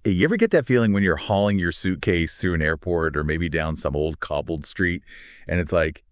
Hey, you ever get that feeling when you're hauling your suitcase through an airport or maybe down some old cobbled street and it's like,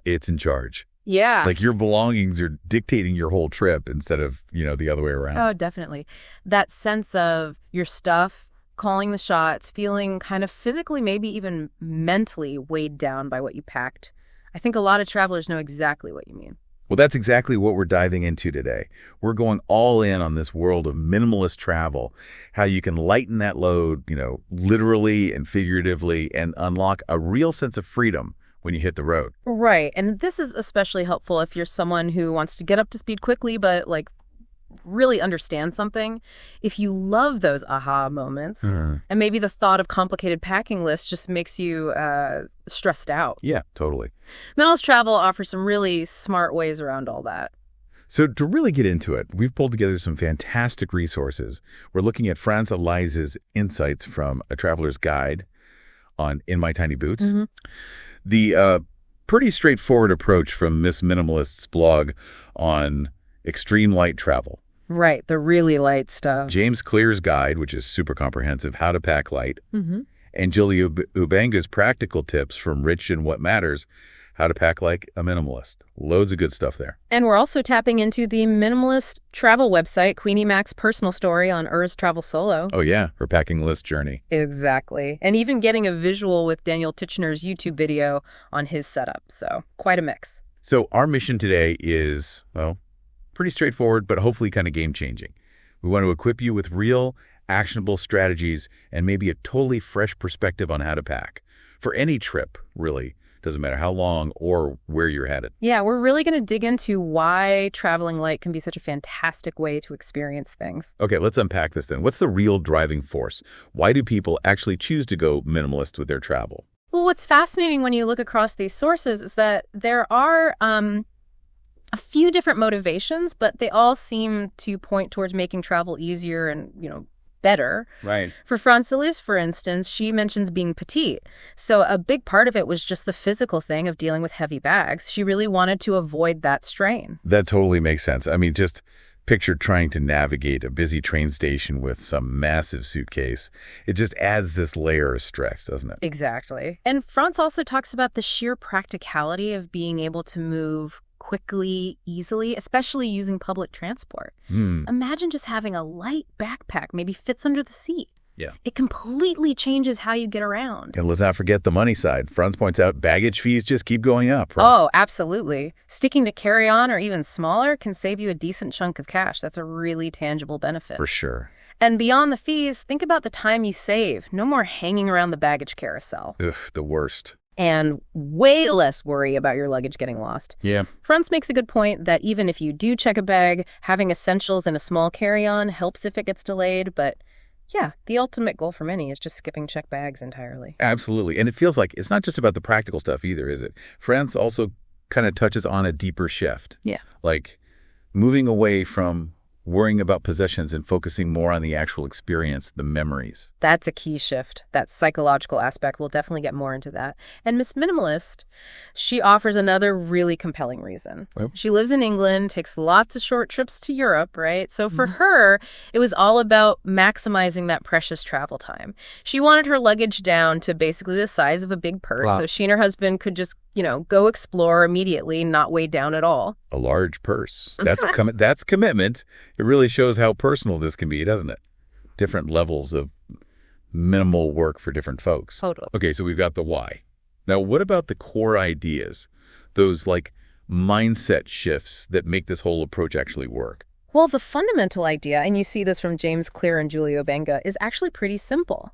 it's in charge? Yeah. Like your belongings are dictating your whole trip instead of, the other way around. Oh, definitely. That sense of your stuff calling the shots, feeling kind of physically, maybe even mentally weighed down by what you packed. I think a lot of travelers know exactly what you mean. Well, that's exactly what we're diving into today. We're going all in on this world of minimalist travel, how you can lighten that load, literally and figuratively, and unlock a real sense of freedom when you hit the road. Right. And this is especially helpful if you're someone who wants to get up to speed quickly, but really understand something. If you love those aha moments, and maybe the thought of complicated packing lists just makes you stressed out. Yeah, totally. Minimalist travel offers some really smart ways around all that. So to really get into it, we've pulled together some fantastic resources. We're looking at Franz Eliza's insights from A Traveler's Guide on In My Tiny Boots. The pretty straightforward approach from Miss Minimalist's blog on extreme light travel. Right, the really light stuff. James Clear's guide, which is super comprehensive, How to Pack Light. And Julia Ubanga's practical tips from Rich and What Matters, How to Pack Like a Minimalist. Loads of good stuff there. And we're also tapping into the minimalist travel website, Queenie Mac's personal story on Urs Travel Solo. Oh, yeah, her packing list journey. Exactly. And even getting a visual with Daniel Titchener's YouTube video on his setup. So quite a mix. So our mission today is, pretty straightforward, but hopefully kind of game-changing. We want to equip you with real, actionable strategies and maybe a totally fresh perspective on how to pack. For any trip, really. Doesn't matter how long or where you're headed. Yeah, we're really going to dig into why traveling light can be such a fantastic way to experience things. Okay, let's unpack this then. What's the real driving force? Why do people actually choose to go minimalist with their travel? Well, what's fascinating when you look across these sources is that there are a few different motivations, but they all seem to point towards making travel easier and, better. Right. For Francelis, for instance, she mentions being petite. So a big part of it was just the physical thing of dealing with heavy bags. She really wanted to avoid that strain. That totally makes sense. I mean, just picture trying to navigate a busy train station with some massive suitcase. It just adds this layer of stress, doesn't it? Exactly. And France also talks about the sheer practicality of being able to move quickly, easily, especially using public transport. Imagine just having a light backpack, maybe fits under the seat. Yeah. It completely changes how you get around. And let's not forget the money side. Franz points out baggage fees just keep going up, right? Oh, absolutely. Sticking to carry-on or even smaller can save you a decent chunk of cash. That's a really tangible benefit. For sure. And beyond the fees, think about the time you save. No more hanging around the baggage carousel. Ugh, the worst. And way less worry about your luggage getting lost. Yeah. Franz makes a good point that even if you do check a bag, having essentials in a small carry-on helps if it gets delayed. But yeah, the ultimate goal for many is just skipping check bags entirely. Absolutely. And it feels like it's not just about the practical stuff either, is it? Franz also kind of touches on a deeper shift. Yeah. Like moving away from worrying about possessions and focusing more on the actual experience, the memories. That's a key shift. That psychological aspect, we'll definitely get more into that. And Miss Minimalist, she offers another really compelling reason. Well, she lives in England, takes lots of short trips to Europe, right? So for her, it was all about maximizing that precious travel time. She wanted her luggage down to basically the size of a big purse, wow. So she and her husband could just, go explore immediately, not weighed down at all. A large purse. That's that's commitment. It really shows how personal this can be, doesn't it? Different levels of minimal work for different folks. Totally. Okay, so we've got the why. Now, what about the core ideas? Those mindset shifts that make this whole approach actually work? Well, the fundamental idea, and you see this from James Clear and Julia Ubenga, is actually pretty simple.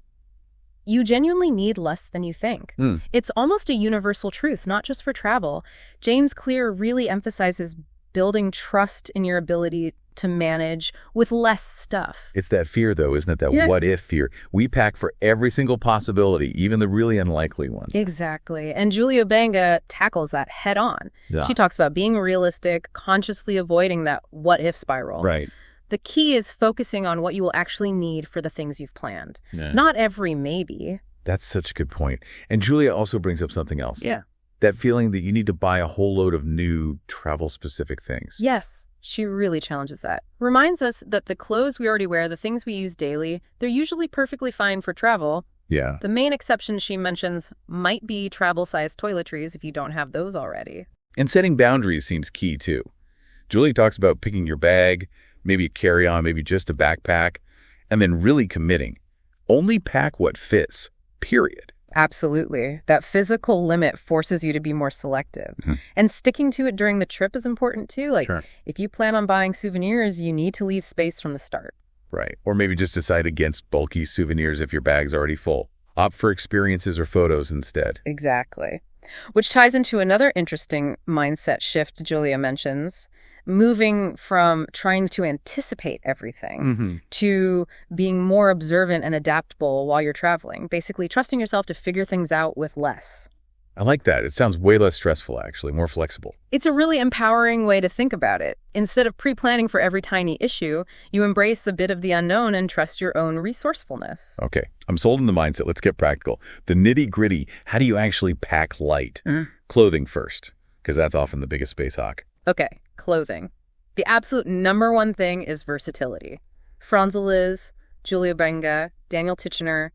You genuinely need less than you think. It's almost a universal truth, not just for travel. James Clear really emphasizes building trust in your ability to manage with less stuff. It's that fear, though, isn't it? That what-if fear. We pack for every single possibility, even the really unlikely ones. Exactly. And Julia Ubenga tackles that head on. Yeah. She talks about being realistic, consciously avoiding that what-if spiral. Right. The key is focusing on what you will actually need for the things you've planned. Yeah. Not every maybe. That's such a good point. And Julia also brings up something else. Yeah. That feeling that you need to buy a whole load of new travel-specific things. Yes. She really challenges that. Reminds us that the clothes we already wear, the things we use daily, they're usually perfectly fine for travel. Yeah. The main exception she mentions might be travel-sized toiletries if you don't have those already. And setting boundaries seems key, too. Julie talks about picking your bag, maybe a carry-on, maybe just a backpack, and then really committing. Only pack what fits, period. Absolutely. That physical limit forces you to be more selective. And sticking to it during the trip is important, too. Like, Sure. if you plan on buying souvenirs, you need to leave space from the start. Right. Or maybe just decide against bulky souvenirs if your bag's already full. Opt for experiences or photos instead. Exactly. Which ties into another interesting mindset shift Julia mentions, moving from trying to anticipate everything to being more observant and adaptable while you're traveling, basically trusting yourself to figure things out with less. I like that. It sounds way less stressful, actually, more flexible. It's a really empowering way to think about it. Instead of pre-planning for every tiny issue, you embrace a bit of the unknown and trust your own resourcefulness. Okay, I'm sold in the mindset. Let's get practical. The nitty-gritty, how do you actually pack light? Clothing first, because that's often the biggest space hawk. Okay, clothing. The absolute number one thing is versatility. Franz Liz, Julia Benga, Daniel Titchener,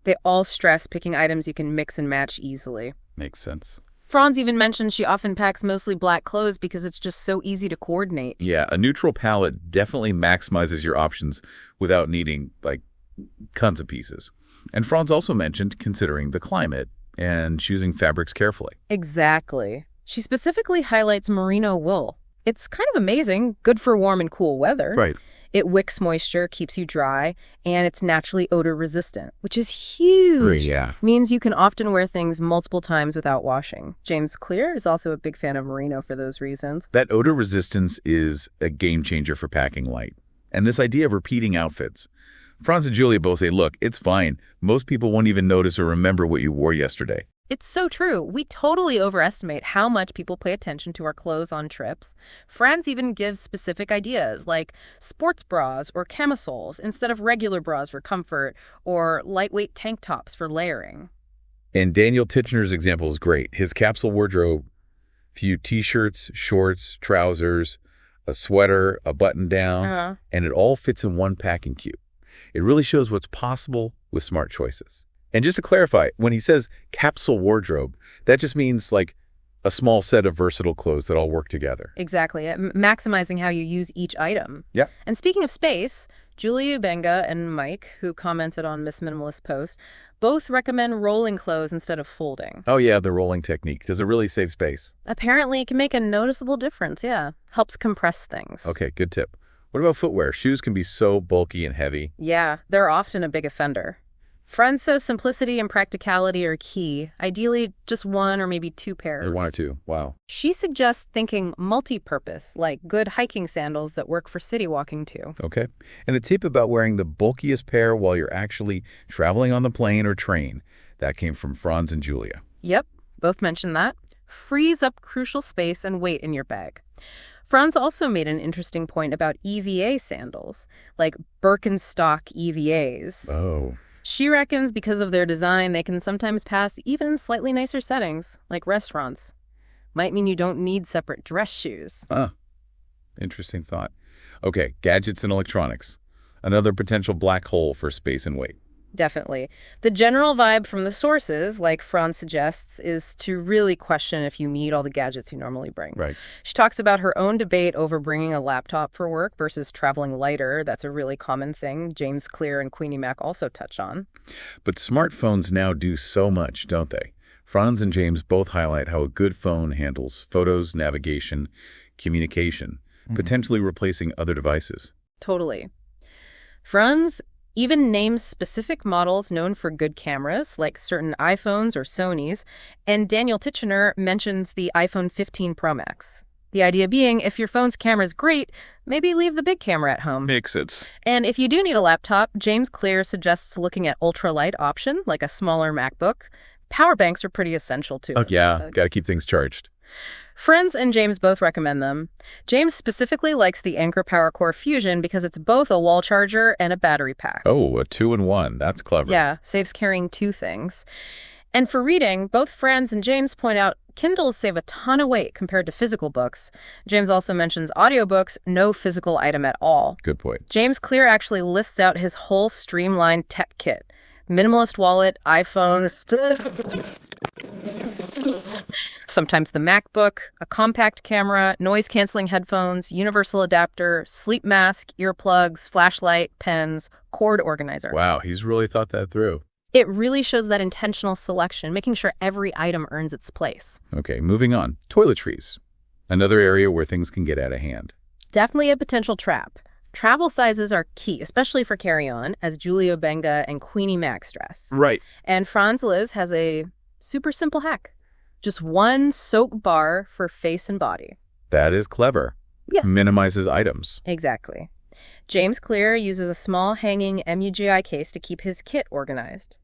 they all stress picking items you can mix and match easily. Makes sense. Franz even mentioned she often packs mostly black clothes because it's just so easy to coordinate. Yeah, a neutral palette definitely maximizes your options without needing, like, tons of pieces. And Franz also mentioned considering the climate and choosing fabrics carefully. Exactly. She specifically highlights merino wool. It's kind of amazing, good for warm and cool weather. Right. It wicks moisture, keeps you dry, and it's naturally odor resistant, which is huge. Yeah. Means you can often wear things multiple times without washing. James Clear is also a big fan of merino for those reasons. That odor resistance is a game changer for packing light. And this idea of repeating outfits. Franz and Julia both say, look, it's fine. Most people won't even notice or remember what you wore yesterday. It's so true. We totally overestimate how much people pay attention to our clothes on trips. Franz even gives specific ideas like sports bras or camisoles instead of regular bras for comfort or lightweight tank tops for layering. And Daniel Titchener's example is great. His capsule wardrobe, few t-shirts, shorts, trousers, a sweater, a button-down, and it all fits in one packing cube. It really shows what's possible with smart choices. And just to clarify, when he says capsule wardrobe, that just means like a small set of versatile clothes that all work together. Exactly. Maximizing how you use each item. Yeah. And speaking of space, Julia Benga and Mike, who commented on Miss Minimalist post, both recommend rolling clothes instead of folding. Oh, yeah, the rolling technique. Does it really save space? Apparently, it can make a noticeable difference, yeah. Helps compress things. Okay, good tip. What about footwear? Shoes can be so bulky and heavy. Yeah, they're often a big offender. Franz says simplicity and practicality are key, ideally just one or maybe two pairs. Or one or two, wow. She suggests thinking multi-purpose, like good hiking sandals that work for city walking too. Okay. And the tip about wearing the bulkiest pair while you're actually traveling on the plane or train, that came from Franz and Julia. Yep, both mentioned that. Frees up crucial space and weight in your bag. Franz also made an interesting point about EVA sandals, like Birkenstock EVAs. Oh. She reckons because of their design, they can sometimes pass even in slightly nicer settings, like restaurants. Might mean you don't need separate dress shoes. Interesting thought. Okay, gadgets and electronics. Another potential black hole for space and weight. Definitely. The general vibe from the sources, like Franz suggests, is to really question if you need all the gadgets you normally bring. Right. She talks about her own debate over bringing a laptop for work versus traveling lighter. That's a really common thing. James Clear and Queenie Mac also touch on. But smartphones now do so much, don't they? Franz and James both highlight how a good phone handles photos, navigation, communication, potentially replacing other devices. Totally. Franz even names specific models known for good cameras, like certain iPhones or Sonys, and Daniel Titchener mentions the iPhone 15 Pro Max. The idea being, if your phone's camera's great, maybe leave the big camera at home. Makes sense. And if you do need a laptop, James Clear suggests looking at ultralight option, like a smaller MacBook. Power banks are pretty essential, too. Oh, yeah. Got to keep things charged. Franz and James both recommend them. James specifically likes the Anker PowerCore Fusion because it's both a wall charger and a battery pack. Oh, a 2-in-1. That's clever. Yeah, saves carrying two things. And for reading, both Franz and James point out Kindles save a ton of weight compared to physical books. James also mentions audiobooks, no physical item at all. Good point. James Clear actually lists out his whole streamlined tech kit. Minimalist wallet, iPhone, sometimes the MacBook, a compact camera, noise-canceling headphones, universal adapter, sleep mask, earplugs, flashlight, pens, cord organizer. Wow, he's really thought that through. It really shows that intentional selection, making sure every item earns its place. Okay, moving on. Toiletries. Another area where things can get out of hand. Definitely a potential trap. Travel sizes are key, especially for carry-on, as Julio Benga and Queenie Mac stress. Right. And Franz Liz has a super simple hack. Just one soak bar for face and body. That is clever. Yeah. Minimizes items. Exactly. James Clear uses a small hanging MUGI case to keep his kit organized.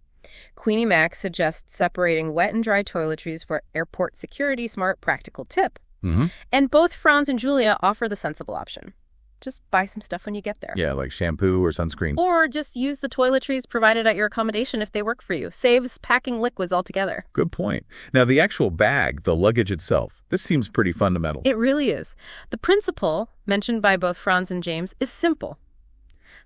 Queenie Mac suggests separating wet and dry toiletries for airport security. Smart, practical tip. Mm-hmm. And both Franz and Julia offer the sensible option. Just buy some stuff when you get there. Yeah, like shampoo or sunscreen. Or just use the toiletries provided at your accommodation if they work for you. Saves packing liquids altogether. Good point. Now, the actual bag, the luggage itself, this seems pretty fundamental. It really is. The principle, mentioned by both Franz and James, is simple.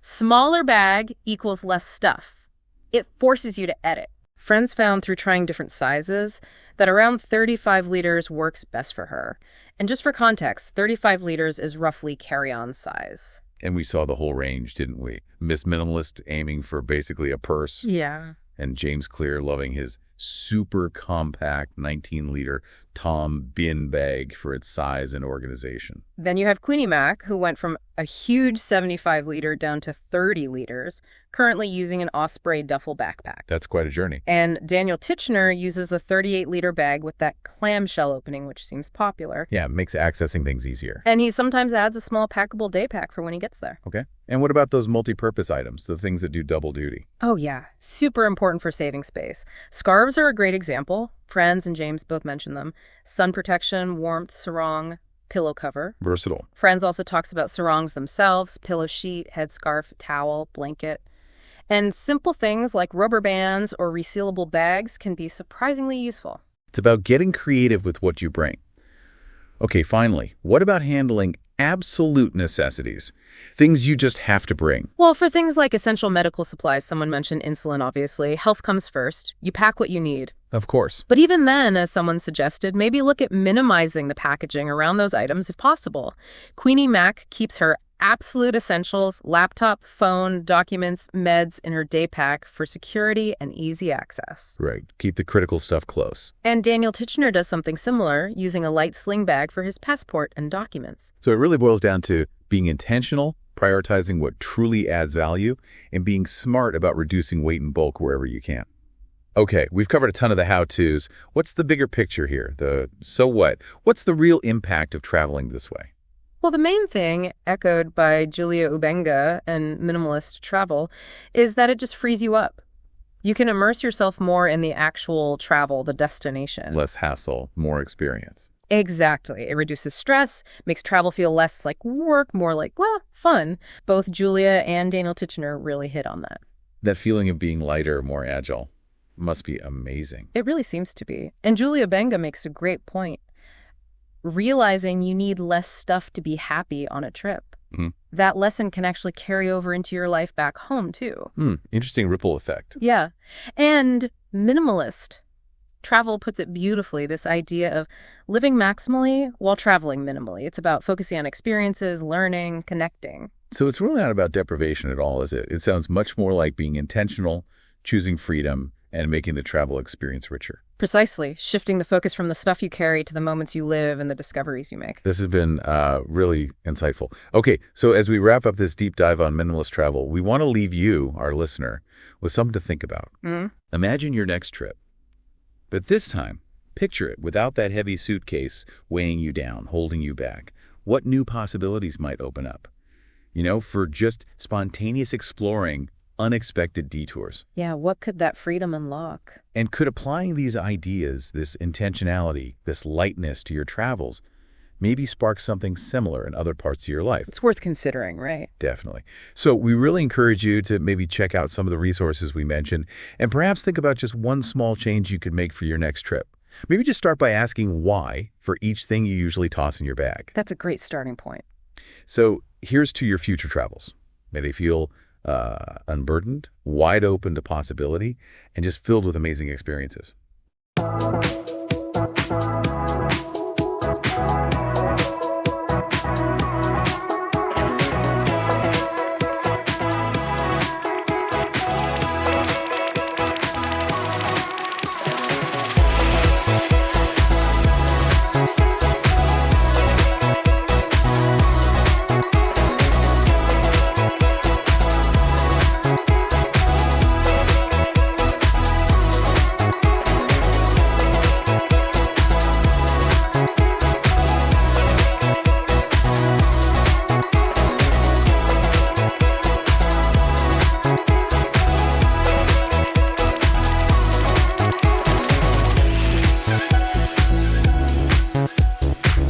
Smaller bag equals less stuff. It forces you to edit. Friends found through trying different sizes that around 35 liters works best for her. And just for context, 35 liters is roughly carry-on size. And we saw the whole range, didn't we? Miss Minimalist aiming for basically a purse. Yeah. And James Clear loving his super compact 19-liter Tom bin bag for its size and organization. Then you have Queenie Mac, who went from a huge 75-liter down to 30 liters, currently using an Osprey duffel backpack. That's quite a journey. And Daniel Titchener uses a 38-liter bag with that clamshell opening, which seems popular. Yeah, it makes accessing things easier. And he sometimes adds a small packable day pack for when he gets there. Okay. And what about those multi-purpose items, the things that do double duty? Oh, yeah. Super important for saving space. Scarves are a great example. Franz and James both mention them. Sun protection, warmth, sarong, pillow cover. Versatile. Franz also talks about sarongs themselves, pillow sheet, headscarf, towel, blanket. And simple things like rubber bands or resealable bags can be surprisingly useful. It's about getting creative with what you bring. Okay, finally, what about handling absolute necessities? Things you just have to bring. Well, for things like essential medical supplies, someone mentioned insulin, obviously. Health comes first. You pack what you need. Of course. But even then, as someone suggested, maybe look at minimizing the packaging around those items if possible. Queenie Mac keeps her absolute essentials, laptop, phone, documents, meds in her day pack for security and easy access. Right. Keep the critical stuff close. And Daniel Titchener does something similar, using a light sling bag for his passport and documents. So it really boils down to being intentional, prioritizing what truly adds value, and being smart about reducing weight and bulk wherever you can. Okay, we've covered a ton of the how-tos. What's the bigger picture here? So what? What's the real impact of traveling this way? Well, the main thing, echoed by Julia Ubenga and Minimalist Travel, is that it just frees you up. You can immerse yourself more in the actual travel, the destination. Less hassle, more experience. Exactly. It reduces stress, makes travel feel less like work, more like, well, fun. Both Julia and Daniel Titchener really hit on that. That feeling of being lighter, more agile, must be amazing. It really seems to be. And Julia Benga makes a great point. Realizing you need less stuff to be happy on a trip. Mm-hmm. That lesson can actually carry over into your life back home, too. Interesting ripple effect. Yeah. And Minimalist Travel puts it beautifully, this idea of living maximally while traveling minimally. It's about focusing on experiences, learning, connecting. So it's really not about deprivation at all, is it? It sounds much more like being intentional, choosing freedom, and making the travel experience richer. Precisely. Shifting the focus from the stuff you carry to the moments you live and the discoveries you make. This has been really insightful. Okay, so as we wrap up this deep dive on minimalist travel, we want to leave you, our listener, with something to think about. Imagine your next trip. But this time, picture it without that heavy suitcase weighing you down, holding you back. What new possibilities might open up? You know, for just spontaneous exploring, unexpected detours. Yeah, what could that freedom unlock? And could applying these ideas, this intentionality, this lightness to your travels, maybe spark something similar in other parts of your life. It's worth considering, right? Definitely. So we really encourage you to maybe check out some of the resources we mentioned and perhaps think about just one small change you could make for your next trip. Maybe just start by asking why for each thing you usually toss in your bag. That's a great starting point. So here's to your future travels. May they feel unburdened, wide open to possibility, and just filled with amazing experiences.